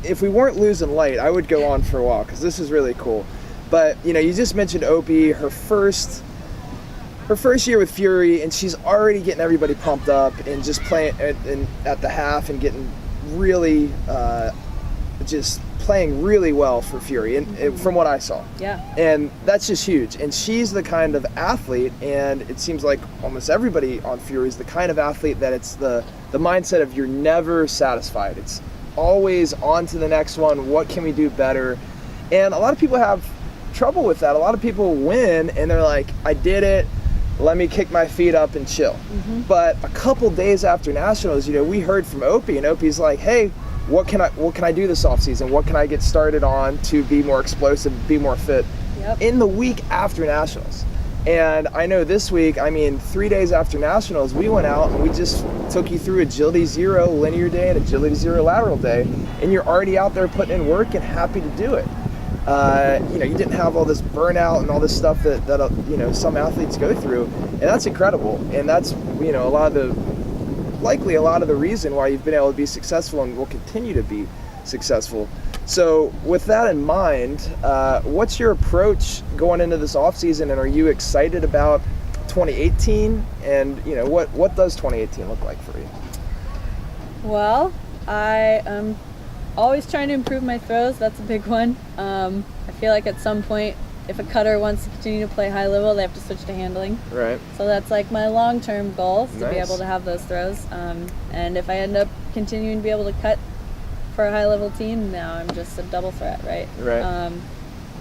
if we weren't losing light, I would go on for a while because this is really cool. But you just mentioned Opie, her first year with Fury, and she's already getting everybody pumped up and just playing at the half and getting really just playing really well for Fury, and from what I saw. Yeah. And that's just huge. And she's the kind of athlete, and it seems like almost everybody on Fury is the kind of athlete that it's the mindset of you're never satisfied. It's always on to the next one. What can we do better? And a lot of people have trouble with that. A lot of people win and they're like, I did it. Let me kick my feet up and chill. But a couple days after Nationals, we heard from Opie, and Opie's like, hey, what can I do this off season? What can I get started on to be more explosive, be more fit? Yep. In the week after Nationals. And I know this week, 3 days after Nationals, we went out and we just took you through Agility Zero linear day and Agility Zero lateral day, and you're already out there putting in work and happy to do it. You didn't have all this burnout and all this stuff that some athletes go through, and that's incredible. And that's likely a lot of the reason why you've been able to be successful and will continue to be successful. So with that in mind, what's your approach going into this off season, and are you excited about 2018? And what does 2018 look like for you? Well, I am always trying to improve my throws. That's a big one. I feel like at some point, if a cutter wants to continue to play high level, they have to switch to handling. Right. So that's like my long-term goal, to Nice. be able to have those throws. And if I end up continuing to be able to cut for a high-level team, now I'm just a double threat, right? Right.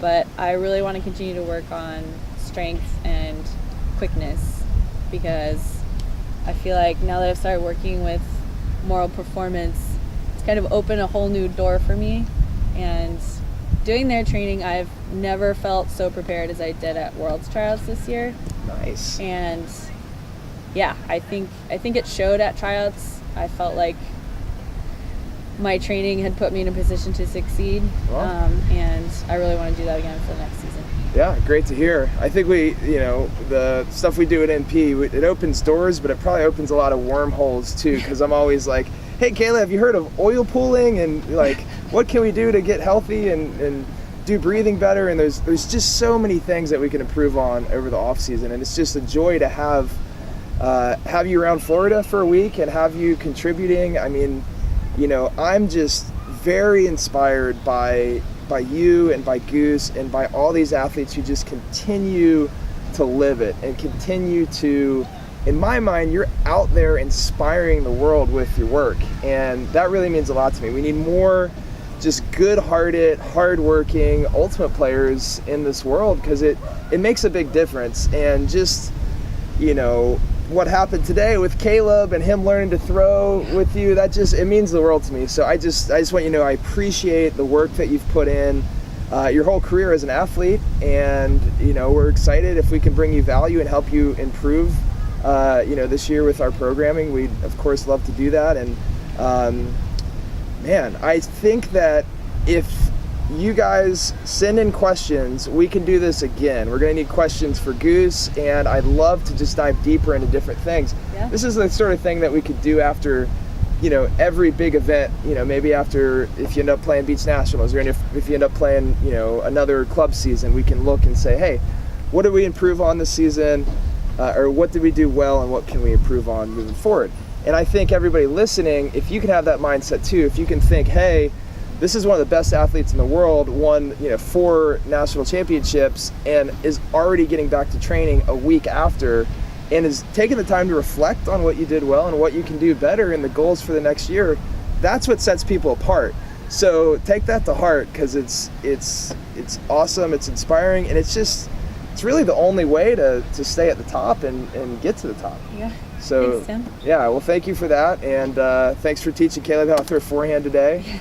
But I really want to continue to work on strength and quickness, because I feel like now that I've started working with Moral Performance, it's kind of opened a whole new door for me. And doing their training, I've never felt so prepared as I did at World's Tryouts this year. Nice. And yeah, I think it showed at tryouts. I felt like my training had put me in a position to succeed. Wow. And I really want to do that again for the next season. Yeah, great to hear. I think the stuff we do at NP, it opens doors, but it probably opens a lot of wormholes too, because I'm always like, hey, Kaela, have you heard of oil pooling? And like, what can we do to get healthy and do breathing better? And there's just so many things that we can improve on over the off season. And it's just a joy to have you around Florida for a week and have you contributing. I'm just very inspired by you and by Goose and by all these athletes who just continue to live it and continue to, in my mind, you're out there inspiring the world with your work, and that really means a lot to me. We need more just good-hearted, hard-working ultimate players in this world, because it makes a big difference. And just what happened today with Caleb and him learning to throw with you, it means the world to me. So I just want you to know I appreciate the work that you've put in your whole career as an athlete, and we're excited if we can bring you value and help you improve this year with our programming. We'd of course love to do that. And I think that if you guys send in questions, we can do this again. We're going to need questions for Goose, and I'd love to just dive deeper into different things. Yeah. This is the sort of thing that we could do after every big event, maybe after, if you end up playing Beach Nationals, or if you end up playing another club season, we can look and say, hey, what did we improve on this season? Or what did we do well, and what can we improve on moving forward? And I think everybody listening, if you can have that mindset too, if you can think, hey, this is one of the best athletes in the world, won 4 national championships, and is already getting back to training a week after, and is taking the time to reflect on what you did well and what you can do better and the goals for the next year. That's what sets people apart. So take that to heart, because it's awesome, it's inspiring, and it's really the only way to stay at the top and get to the top. Yeah. So thanks, Tim. Yeah, well, thank you for that, and thanks for teaching Caleb how to throw forehand today.